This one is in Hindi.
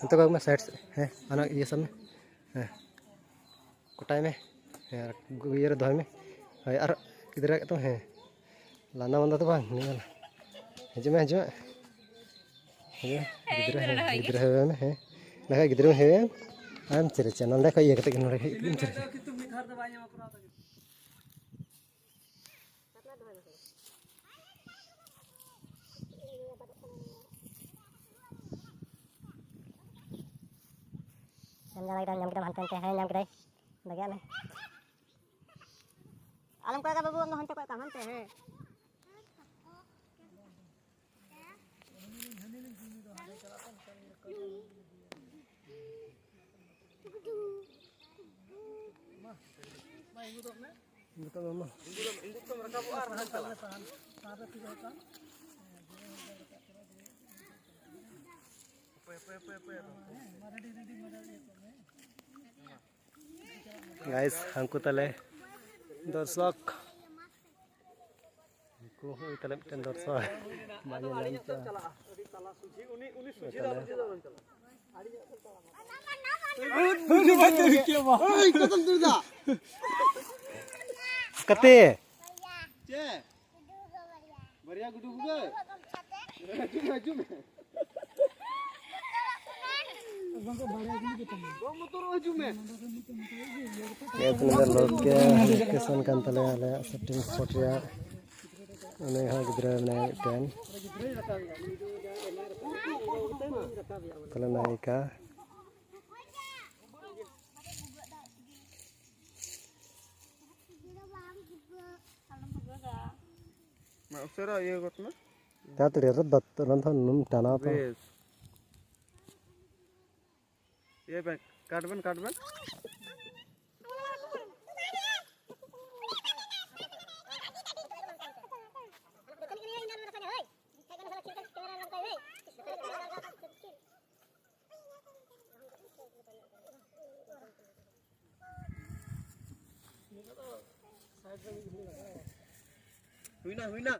अंत को में साइड है आना ये सब में है कोटाई में है ये दो में है और गिद्रा तो है लाना बंदा तो बांग नहीं हजू में गिद्रा में है लगा गिद्रा में है आम चले चैनल देखो ये कते नोड़े nyam kita hantar teh nyam kita bagian nih alam kau babu nggak hantar kau kaman teh guys हमको तले दर्शक को तले मिटन दर्शक बाजे लाइन कते बढ़िया गुडू गुडू location kan tale ale shooting spot ya ane ha gidra na ten kala naika ma usera ye gotna ta tire radat ranthan num tana pa ये बैंक काटबन हुई ना